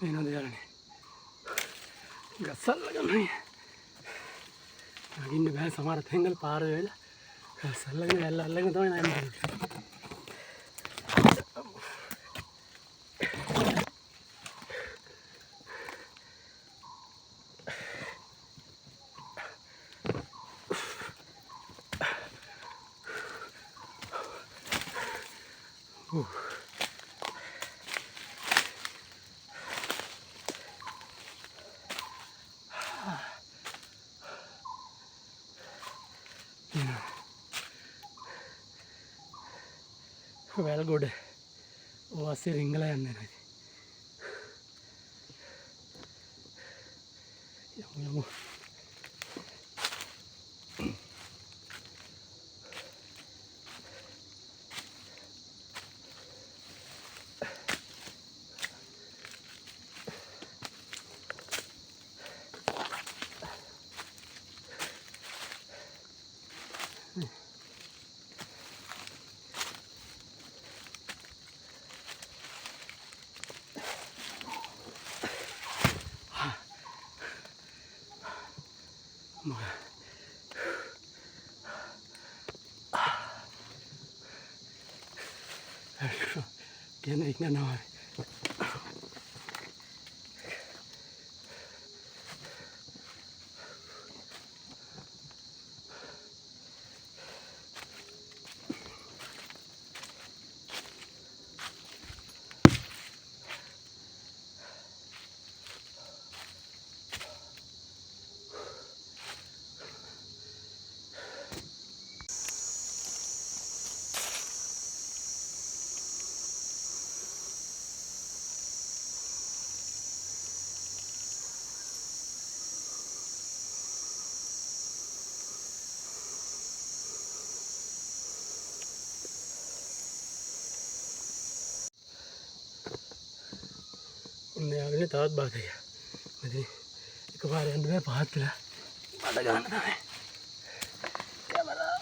වෙනද යාළුවනේ. ගස් අල්ලගෙන නගින්න බෑ සමහර තැන්වල පාර වෙලා ගස් අල්ලගෙන වැල්ල අල්ලගෙන තමයි නගින්නේ. වැල් ගොඩ ඔස්සේ රිංගලා යන්නේ නැහැ. යමු. Kena ikan nawa. යාළුවනේ තවත් බාධකයක්. මෙතන එකපාර යන්න බෑ පහත් වෙලා බඩ ගන්න තමයි. කැමරා.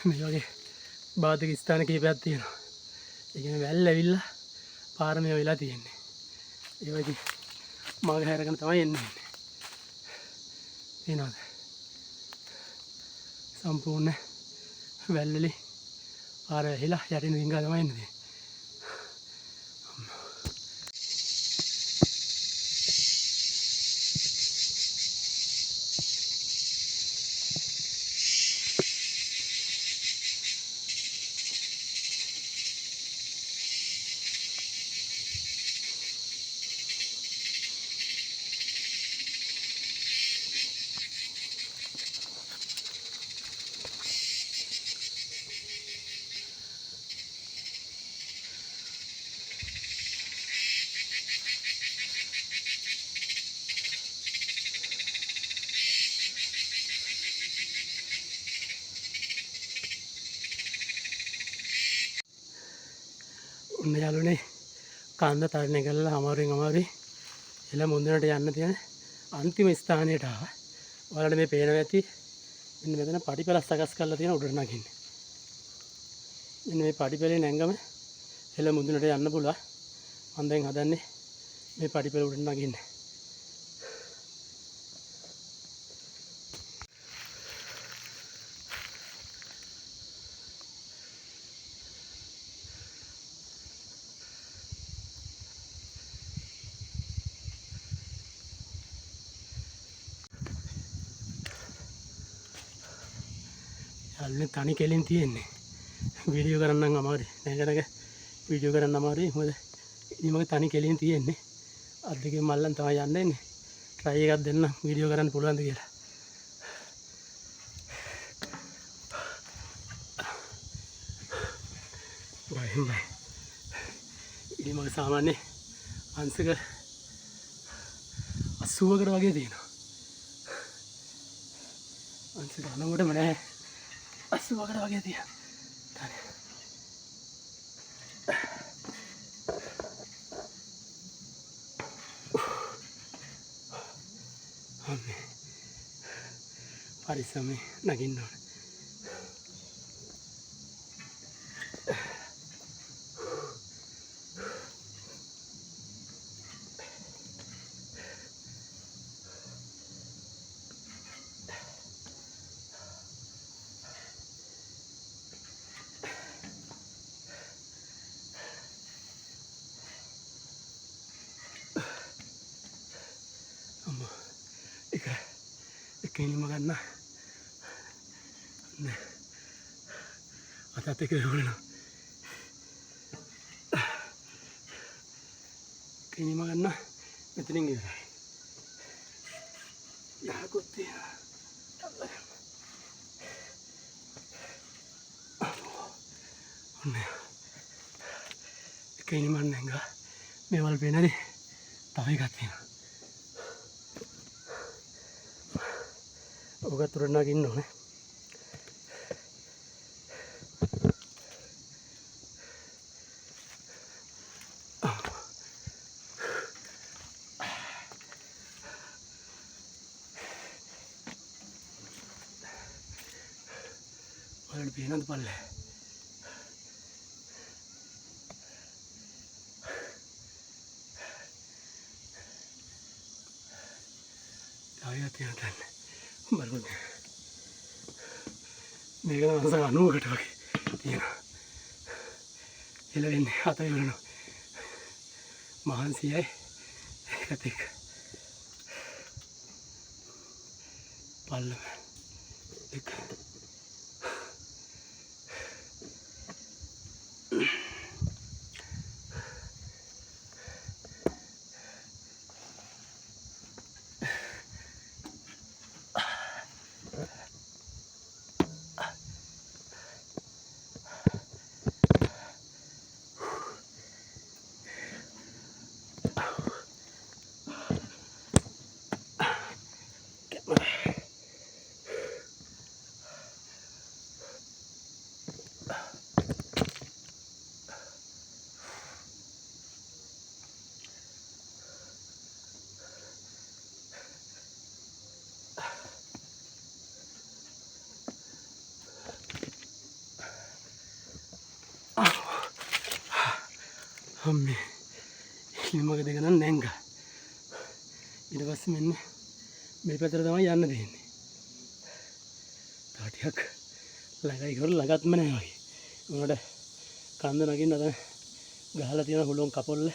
මේ වගේ බාධක ස්ථාන කිහිපයක් තියෙනවා. ඒ කියන්නේ වැල් ඇවිල්ලා පාර මේ වෙලා තියෙන්නේ. ඒ වගේ මග හැරගෙන තමයි එන්නේ. එනවාද? සම්පූර්ණ වැල් වලින් පාර ඇහිලා යටින් රිංගා තමයි එන්නේ. ඔන්න යාළුවනේ කන්ද තරණය කරලා අමාරුවෙන් එළ මුන්දනට යන්න තියෙන අන්තිම ස්ථානයට ආවා. ඔයාලට මේ පේනවා ඇති මෙන්න මෙතන පඩිපෙළ සකස් කරලා තියෙන උඩට නගින්න. මෙන්න මේ පඩිපෙළේ නැංගම එළ මුන්දනට යන්න පුළුවන්. මම දැන් හදන්නේ මේ පඩිපෙළ උඩට නගින්න. යාළුවනේ තනි කෙලින් තියෙන්නේ. වීඩියෝ කරන්න අමාරුයි. නැගනක වීඩියෝ කරන්න අමාරුයි. මොකද ඉනිමක තනි කෙලින් තියෙන්නේ. අත් දෙකෙන් මල්ලන් තමයි යන්නේ. try එකක් දෙන්න වීඩියෝ කරන්න පුළුවන්ද කියලා. බයි. ඉනිමක සාමාන්‍ය අංශක 80කට වගේ තියෙනවා. අංශක 90ටම නැහැ. 80කට වගේ තියෙනවා. පරිස්සමෙන් නගින්න ඕනේ. අම්මා එක ඉනිම ගන්න. නෑ. අතත් එක වෙලනවා. එක ඉනිම ගන්න මෙතනින් ඉවරයි. යහකුත් තියෙනවා. ඔන්න එක ඉනිම නැංගා මේවල් පේනනේ තව එකක් තියෙනවා. ඔක තුරට නගින්න ඕනේ. ඔයාලට පේනවද පල්ලේ? ආයෙත් යන්න බලන්න. මේක නම් 90කට වගේ තියෙනවා. එළවෙන්නේ අත ඉවරනවා. මහන්සියයි ඒකත් එක්ක. පල්ලම එක අම්මේ ඉනිමක දෙක නම් නැංගා. ඊට පස්සේ මෙන්න මේ පැත්තට තමයි යන්න දෙන්නේ. තව ටිකක් ළඟයි කරලා ළඟත්ම නැහැ වගේ. උනට කන්ද නගින්න අද ගහලා තියෙන හුලොන් කපොල්ල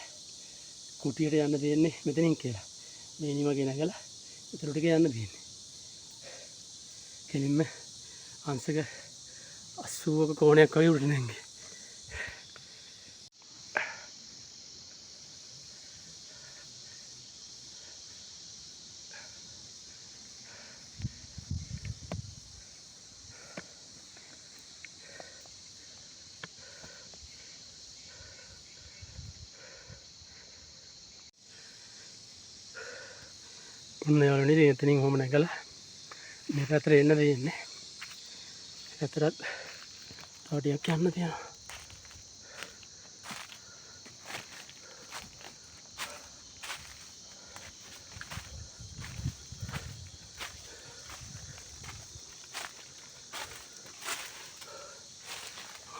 කුටියට යන්න දෙන්නේ මෙතනින් කියලා. මේ ඉනිමගේ නැගලා ඊටු ටික යන්න දෙන්නේ. කෙලින්ම අංශක 80ක කෝණයක් වගේ උඩට නැංගේ. ඔන්න යාළුවනේ එතනින් හොම නැගලා මේ පැත්තට එන්න දෙන්නේ. පැත්තට තව ටිකක් යන්න තියෙනවා.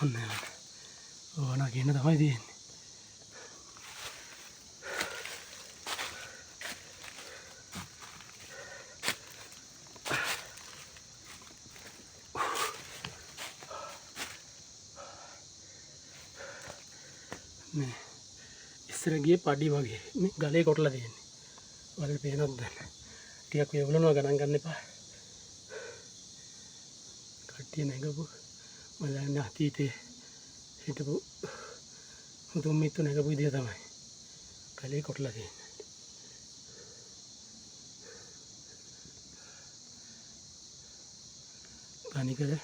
ඔන්න ඕන කියන තමයි තියෙන්නේ. මේ ඉස්සර ගියේ පඩි වගේ මේ ගලේ කොටලා තියෙන්නේ. ඔයාලට පේනවද දැන්? ටිකක් වේවුලනවා ගණන් ගන්න එපා. කට්ටිය නැගපු මම දන්නේ අතීතේ හිටපු මුතුන් මිත්තු නැගපු විදිය තමයි. ගලේ කොටලා තියෙන්නේ. අනිකද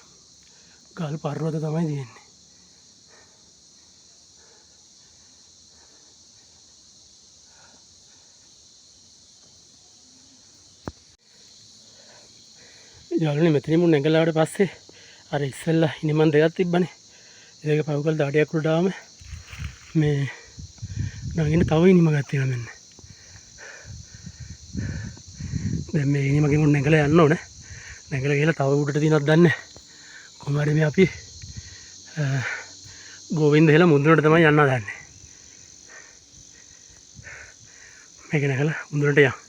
ගල් පර්වත තමයි තියෙන්නේ. යාළුවනේ මෙතනින් මුන් නැගලාට පස්සේ අර ඉස්සෙල්ලා ඉනිමන් දෙකක් තිබ්බනේ. ඒක පව කළ දාඩියක් උඩට ආවම මේ නගින්න තව ඉනිමක් තියෙනවා මෙන්න. දැන් මේ ඉනිමගෙන් උන් නැගලා යන්න ඕනේ. නැගලා ගිහලා තව උඩට තියෙනවද දන්නේ නැහැ. කොහොම හරි මේ අපි ගෝවින්ද හෙලා මුදුනට තමයි යන්න හදන්නේ. මේක නැගලා මුදුනට යන්න.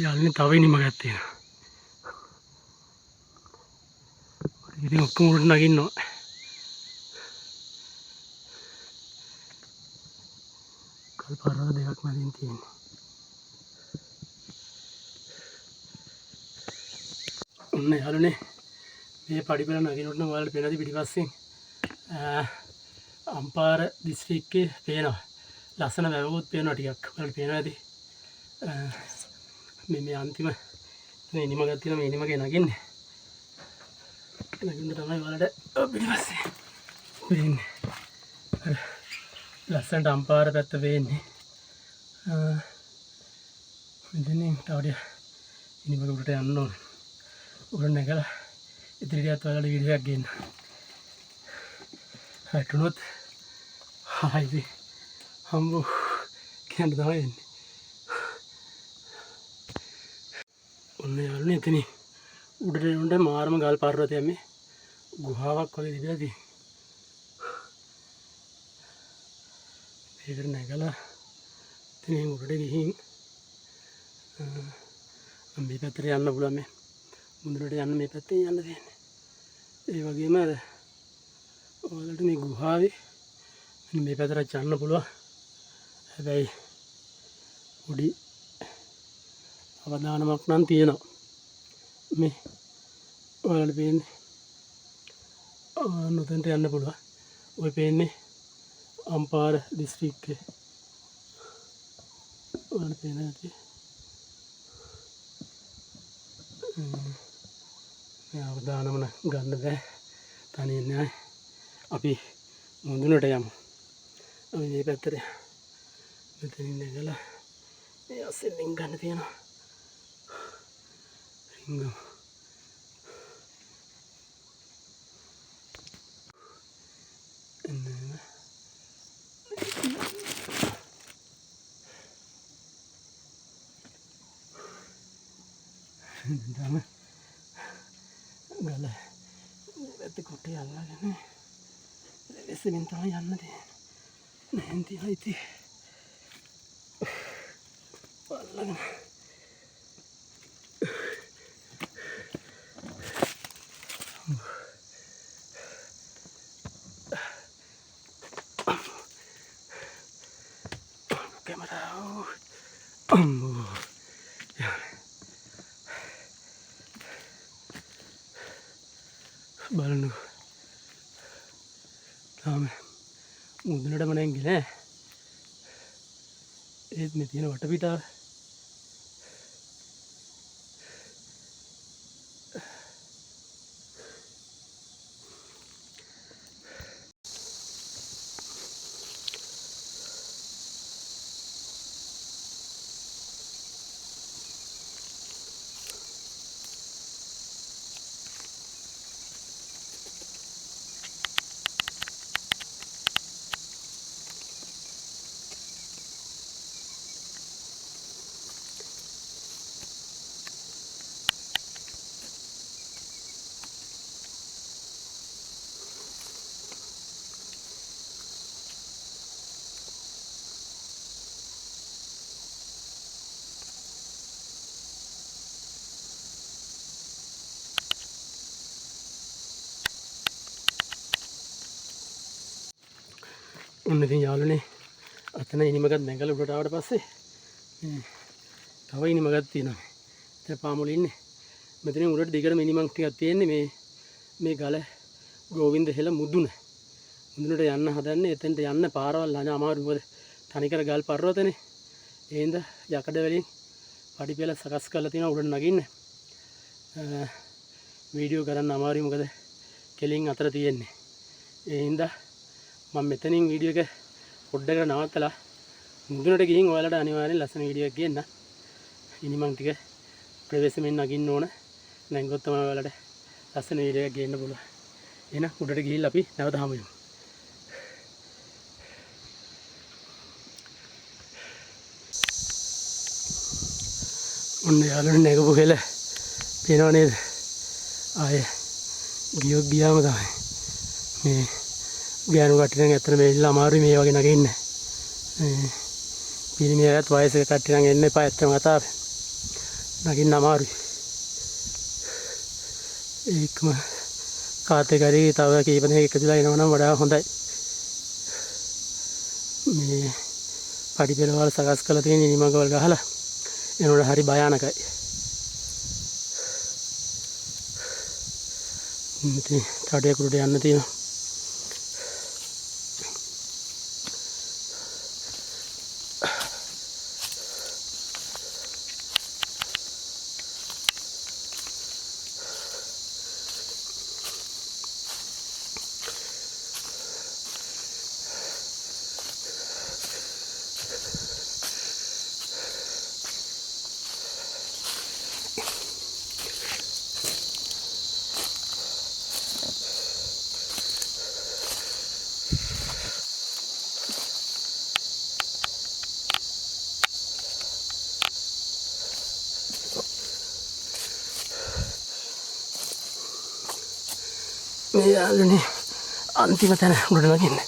යාළුවනේ තව ඉනිමක් තියෙනවා. ඉතින් ඔක්කොම උඩට නගින්න ඕන. කල්පරාද දෙකක් මැදින් තියෙන්නේ. ඔන්න යාළුවනේ මේ පඩිපෙළ නගිනකොට නම් ඔයාලට පේනද පිටිපස්සෙන් අම්පාර දිස්ත්‍රික්කේ පේනවා. ලස්සන වැවුත් පේනවා ටිකක්. ඔයාලට පේනවා ඇති. මේ අන්තිම ඉනිමක් තියෙනවා. මේ ඉනිමගේ නගින්නේ. නගින්න තමයි ඔයාලට පිටිපස්සේ පේන්නේ. ලස්සනට අම්පාර පැත්ත පේන්නේ. මෙතනින් තවඩිය ඉනිමක උඩට යන්න ඕනේ. උඩ නැගලා ඉදිරියට ඔයාලට වීඩියෝ එකක් ගන්න. හැටුනොත් හයිද හම්බු කියන්න තමයි එන්නේ. ඔන්න යාළුවනේ එතන උඩට යනකොට මාරම ගල් පර්වතයක් මේ ගුහාවක් වගේ තිබිලා තියෙනවා. ඒකට නැගලා ඉතින් උඩට ගිහින් මේ පැත්තට යන්න පුළුවන්. මේ මුදුනට යන්න මේ පැත්තෙන් යන්න තියෙන්නේ. ඒ වගේම අර ඔයාලට මේ ගුහාවේ මේ පැත්තට යන්න පුළුවන්. හැබැයි පොඩි අවදානමක් නම් තියෙනවා. මේ ඔයාලට පේන්නේ නොතෙන්ට යන්න පුළුවන්. ඔය පේන්නේ අම්පාර දිස්ත්‍රික්කේ. ඔයාලට පේනවා ඇති. මේ අවදානම ගන්න බෑ. තනියෙන් නෑ. අපි මුදුනට යමු. අපි මේ පැත්තට මෙතනින් නැගලා මේ අස්සෙන් රින් ගන්න තියෙනවා. රින් ගමු. දම ගල ඇත්ත කොටේ අල්ලාගෙන එසමින් තමයි යන්න තියෙන්නේ. නැහෙන් තියලා ඉතින් අල්ලගෙන කැමරාව අම්මෝ බලන්න තාම මුදුනටම නැංගි නෑ. ඒත් මේ තියෙන වටපිටාව ඔන්න ඉතින් යාළුවනේ අතන ඉනිමකත් නැගලා උඩට ආවට පස්සේ තව ඉනිමකක් තියෙනවා. ඉතින් පාමුල ඉන්නේ. මෙතනින් උඩට දිගටම ඉනිමක් ටිකක් තියෙන්නේ. මේ ගල ගෝවින්ද හෙළ මුදුනට යන්න හදන්නේ. එතෙන්ට යන්න පාරවල් අමාරු. මොකද තනිකර ගල් පර්වතනේ. ඒ හින්දා යකඩ වලින් පඩිපෙළ සකස් කරලා තියෙනවා උඩට නගින්න. වීඩියෝ කරන්න අමාරුයි මොකද කෙලින් අතර තියෙන්නේ. ඒ හින්දා මම මෙතනින් වීඩියෝ එක පොඩ්ඩකට නවත්තලා මුදුනට ගිහින් ඔයාලට අනිවාර්යෙන් ලස්සන වීඩියෝ එකක් ගේන්න. ඉනි මං ටික ප්‍රවේශමෙන් නගින්න ඕන. දැන් ගොත් තමයි ඔයාලට ලස්සන වීඩියෝ එකක් ගේන්න පුළුවන්. එහෙනම් උඩට ගිහිල්ලා අපි නැවත හමු වෙමු. ඔන්න යාළුවනේ නැගපු හෙල පේනව නේද? ආයේ ගියාම තමයි මේ ගෑනු කට්ටිය නම් ඇත්තට මේ ඉල්ල අමාරුයි මේ වගේ නගින්න. පිරිමියගත් වයසක කට්ටිය නම් එන්න එපා ඇත්තම කතාව. නගින්න අමාරුයි. ඒකම කාත් එක හරි තව කීප දෙනෙක් එකතුලා එනවනම් වඩා හොඳයි. මේ පඩි පෙළවල් සකස් කරලා තියෙන ඉනිමඟවල් ගහලා එනකොට හරි භයානකයි. ඉතින් කඩේකට යන්න තියෙනවා. මේ යාළුවනේ අන්තිම තැන උඩට නගින්න.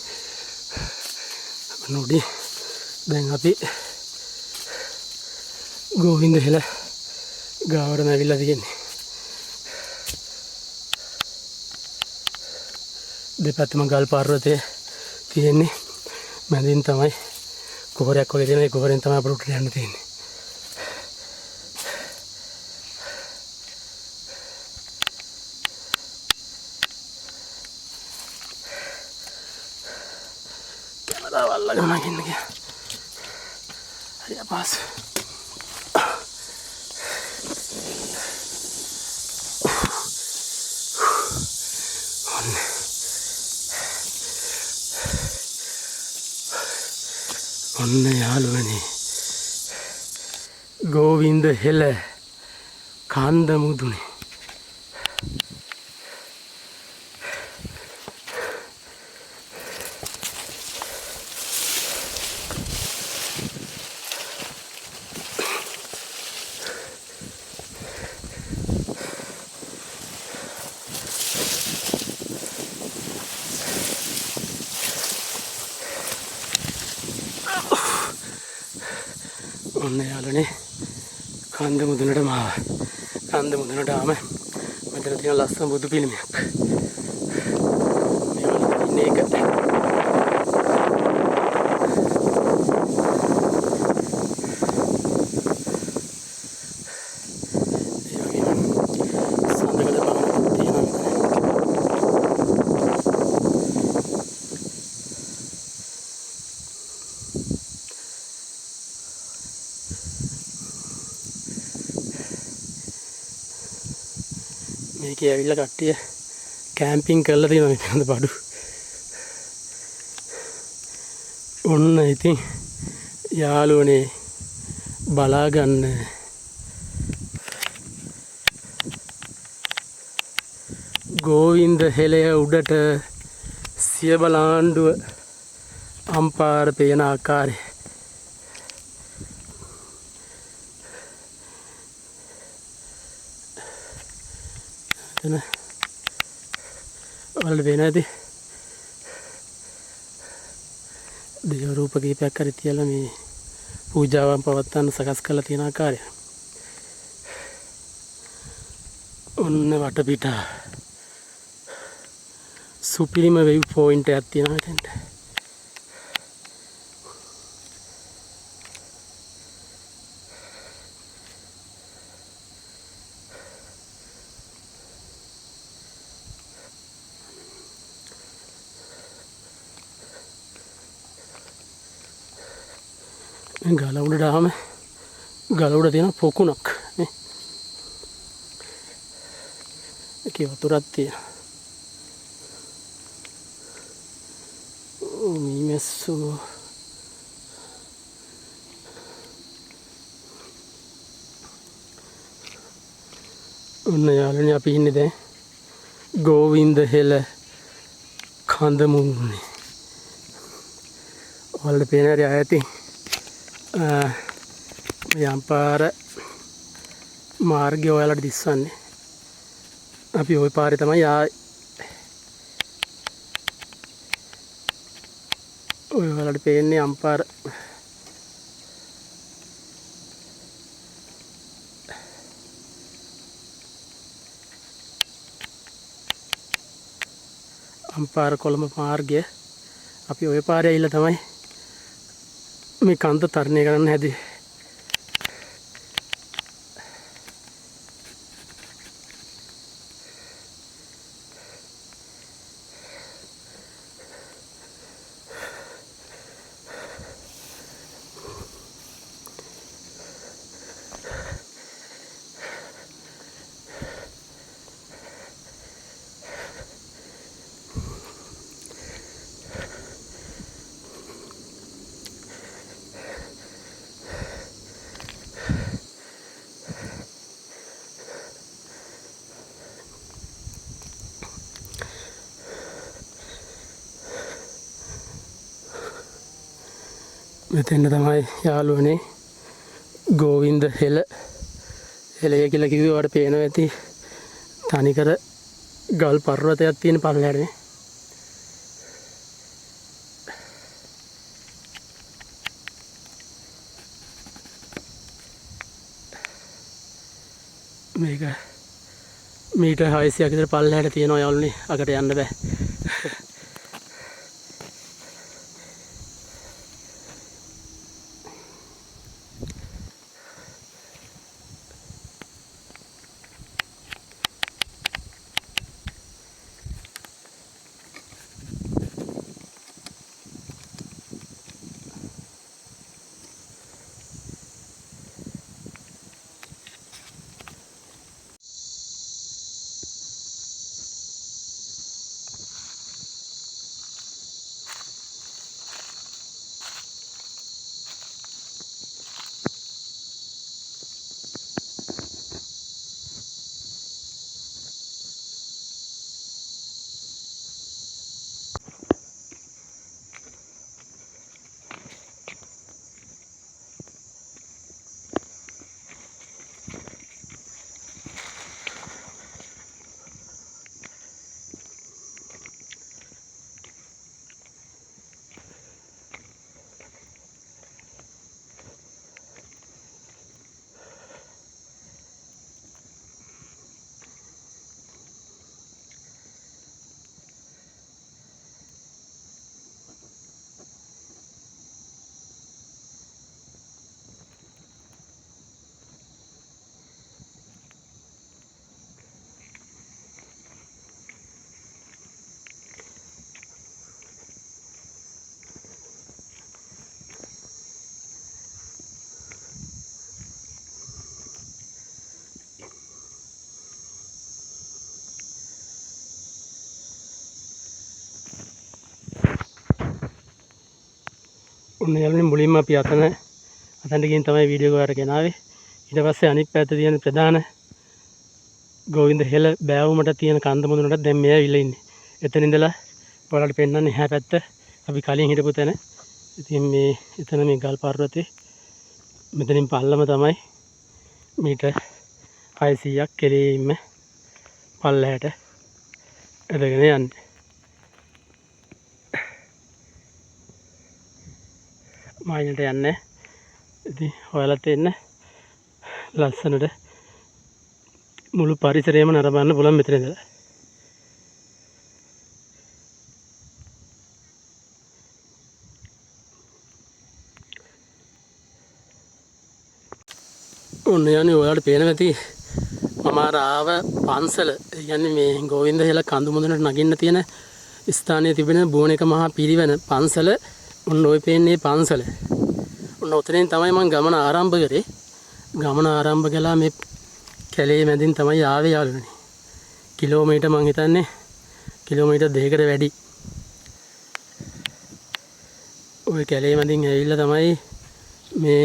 උඩින් දැන් අපි ගෝවින්ද හෙල ගාවට නැවිලා තියෙන්නේ. දෙපැත්තම ගල් පර්වතය තියෙන්නේ. මැදින් තමයි කොහොරයක් වගේ තියෙන. ඒ කොහොරෙන් තමයි අපිට උඩට යන්න තියෙන්නේ. වල්ලගෙන නගින්න ගියා. හරි අපහසු. ඔන්න යාළුවනේ ගෝවින්ද හෙල කන්ද මුදුනේ. ඔන්න යාළුවනේ කන්ද මුදුනට මාව. කන්ද මුදුනට ආම මෙතන තියෙන ලස්සන බුදු පිළිමයක්. මේවල ඉන්නේ එක. මේකේ ඇවිල්ලා කට්ටිය කැම්පින් කරලා තියෙනවා මේ පිළිඳ බඩු. ඔන්න ඉතින් යාළුවනේ බලා ගන්න. ගෝවින්ද හෙලය උඩට සිය බලාණ්ඩුව අම්පාර පේන ආකාරය. එතන ඔයාලට පේනවා ඇති දේව රූප කීපයක් හරි තියලා මේ පූජාවන් පවත්වන්න සකස් කරලා තියෙන ආකාරය. ඔන්න වටපිටා සුපිරිම වෙව් පොයින්ට් එකක් තියෙනවා එතෙන්ට. ගල උඩට ආවම ගල උඩ තියෙන පොකුණක් නේ. ඒකේ වතුරක් තියෙනවා. මීමැස්සු ඔන්න යාළුවනේ අපි ඉන්නේ දැන් ගෝවින්ද හෙළ කඳ මුහුණේ. ඔයාලට පේන හැටි ආයති යම්පාර මාර්ගය ඔයාලට දිස්වන්නේ. අපි ওই පාරේ තමයි ඔය ඔයාලට පේන්නේ යම්පාර අම්පාර කොළඹ මාර්ගය. අපි ওই පාරේ ඇවිල්ලා තමයි මේ කන්ද තරණය කරන්න හැදුවේ. මෙතෙන්න තමයි යාළුවනේ ගෝවින්ද හෙළ හෙළය කියලා කිව්වේ. ඔයාලට පේනවා ඇති තනිකර ගල් පර්වතයක් තියෙන පල්ලෙහානේ. මේක මීටර් 600ක් විතර පල්ලෙහාට තියෙනවා යාළුවනේ. අකට යන්න බෑ. ඔන්න යාළුවනේ මුලින්ම අපි අතනට ගිහින් තමයි වීඩියෝ එකකට ගෙනාවේ. ඊට පස්සේ අනිත් පැත්තේ තියෙන ප්‍රධාන ගෝවින්ද හෙළ බෑවුමට තියෙන කන්ද මුදුනට දැන් මේ ඇවිල්ලා ඉන්නේ. එතන ඉඳලා ඔයාලට පෙන්නන්නේ එහා පැත්ත අපි කලින් හිටපු තැන. ඉතින් මේ එතන මේ ගල් පර්වතේ මෙතනින් පල්ලම තමයි මීටර් 600ක් කෙරෙහිම පල්ලෙහාට ඇදගෙන යන්නේ. මායිනට යන්නේ. ඉතින් ඔයාලත් එන්න ලස්සනට මුළු පරිසරයම නරඹන්න පුළුවන් මෙතන ඉඳලා. ඔන්න යන්නේ ඔයාලට පේනවා ඇති මම ආව පන්සල. ඒ කියන්නේ මේ ගෝවින්ද හෙළ කඳු මුදුනට නගින්න තියෙන ස්ථානයේ තිබෙන බෝණේක මහා පිරිවෙන පන්සල. ඔන්න ඔය පේන්නේ පන්සල. ඔන්න උතනින් තමයි මම ගමන ආරම්භ කරේ. ගමන ආරම්භ කළා මේ කැලේ මැදින් තමයි ආවේ යාළුවනේ. කිලෝමීටර් මං හිතන්නේ කිලෝමීටර් 2කට වැඩි. ওই කැලේ මැදින් ඇවිල්ලා තමයි මේ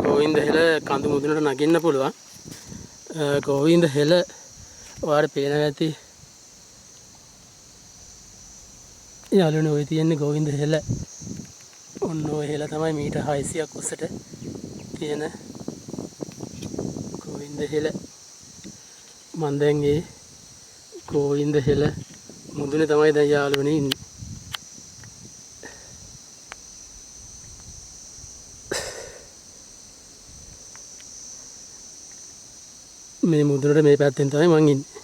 ගෝවින්ද හෙළ කඳු මුදුනට නගින්න පුළුවන්. ගෝවින්ද හෙළ ඔයාලට පේනවා ඇති. යාළුවනේ ඔය තියෙන්නේ ගෝවින්ද හෙළ. ඔන්න ඔය හෙළ තමයි මීටර් 600ක් උසට තියෙන ගෝවින්ද හෙළ. මම දැන් ඒ ගෝවින්ද හෙළ මුදුනේ තමයි දැන් යාළුවනේ ඉන්නේ. මේ මුදුනට මේ පැත්තෙන් තමයි මං ඉන්නේ.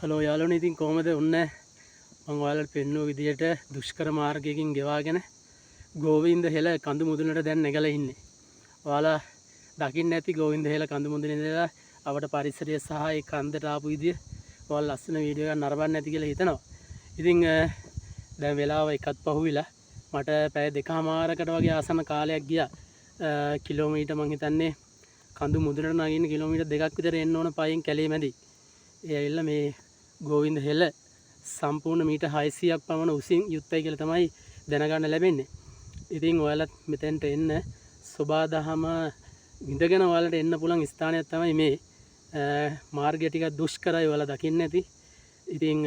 හලෝ යාළුවනේ, ඉතින් කොහමද? ඔන්න මම ඔයාලට පෙන්වුව විදියට දුෂ්කර මාර්ගයකින් ගෙවාගෙන ගෝවින්ද හෙළ කඳු මුදුනට දැන් නැගලා ඉන්නේ. ඔයාලා දකින්න ඇති ගෝවින්ද හෙළ කඳු මුදුනේ ඉඳලා අපට පරිසරය සහ ඒ කන්දට ආපු විදිය ඔයාලා ලස්සන වීඩියෝ එකක් නරඹන්න ඇති කියලා හිතනවා. ඉතින් දැන් වෙලාව එකත් පහුවිලා මට පැය 2කමාරකට වගේ ආසන්න කාලයක් ගියා. කිලෝමීටර් මං හිතන්නේ කඳු මුදුනට නගින්න කිලෝමීටර් 2ක් විතර එන්න ඕන පයින් කැලේ මැදි. ඒ ඇවිල්ලා මේ ගෝවින්ද හෙළ සම්පූර්ණ මීටර් 600ක් පමණ උසින් යුක්තයි කියලා තමයි දැනගන්න ලැබෙන්නේ. ඉතින් ඔයාලත් මෙතෙන්ට එන්න සබාදහම විඳගෙන ඔයාලට එන්න පුළුවන් ස්ථානයක් තමයි මේ. මාර්ගය ටිකක් දුෂ්කරයි, ඔයාලා දකින්න ඇති. ඉතින්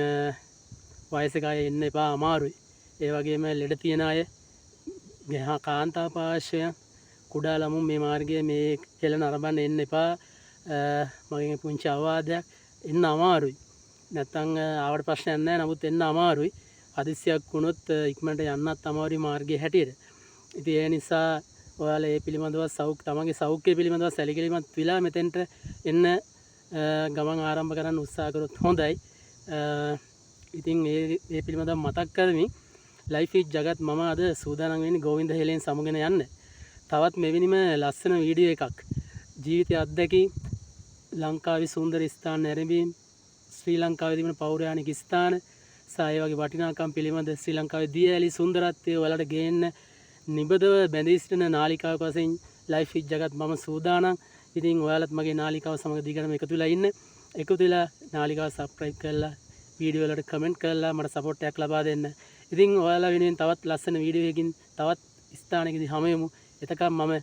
වයසක අය එන්න එපා, අමාරුයි. ඒ වගේම ලෙඩ තියෙන අය, කාන්තා පාර්ශ්වයන්, කුඩා ළමුන් මේ මාර්ගයේ මේ හෙළ නරඹන්න එන්න එපා. මගේ පුංචි අවවාදයක්, එන්න අමාරුයි. නැත්තම් ආවට ප්‍රශ්නයක් නැහැ, නමුත් එන්න අමාරුයි. හදිස්සියක් වුණොත් ඉක්මනට යන්නත් අමාරුයි මාර්ගයේ හැටියට. ඉතින් ඒ නිසා ඔයාලා මේ පිළිබඳව තමන්ගේ සෞඛ්‍ය පිළිබඳව සැලකිලිමත් වෙලා මෙතෙන්ට එන්න ගමන් ආරම්භ කරන්න උත්සාහ කරොත් හොඳයි. ඉතින් මේ පිළිබඳව මතක් කරමින් ලයිෆ් ඉස් ජගත් මම අද සූදානම් වෙන්නේ ගෝවින්ද හෙළෙන් සමුගෙන යන්න. තවත් මෙවැනිම ලස්සන වීඩියෝ එකක්, ජීවිතය අත්දැකීම්, ලංකාවේ සුන්දර ස්ථාන නැරඹීම්, ශ්‍රී ලංකාවේ තිබෙන පෞරාණික ස්ථාන සහ ඒ වගේ වටිනාකම් පිළිබඳ ශ්‍රී ලංකාවේ දියඇලි සුන්දරත්වය ඔයාලට ගේන්න නිබඳව බැඳී සිටින නාලිකාවක් වශයෙන් ලයිෆ් ඉස් ජගත් මම සූදානම්. ඉතින් ඔයාලත් මගේ නාලිකාව සමග දිගටම එකතු වෙලා ඉන්න. එකතු වෙලා නාලිකාව සබ්ස්ක්‍රයිබ් කරලා වීඩියෝ වලට කමෙන්ට් කරලා මට සපෝට් එකක් ලබා දෙන්න. ඉතින් ඔයාලා වෙනුවෙන් තවත් ලස්සන වීඩියෝ එකකින් තවත් ස්ථානයකදී හමු වෙමු. එතකම් මම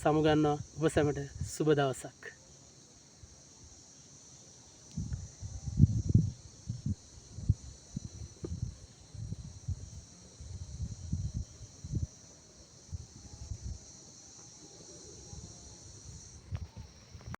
සමුගන්නවා. ඔබ සැමට සුබ දවසක්.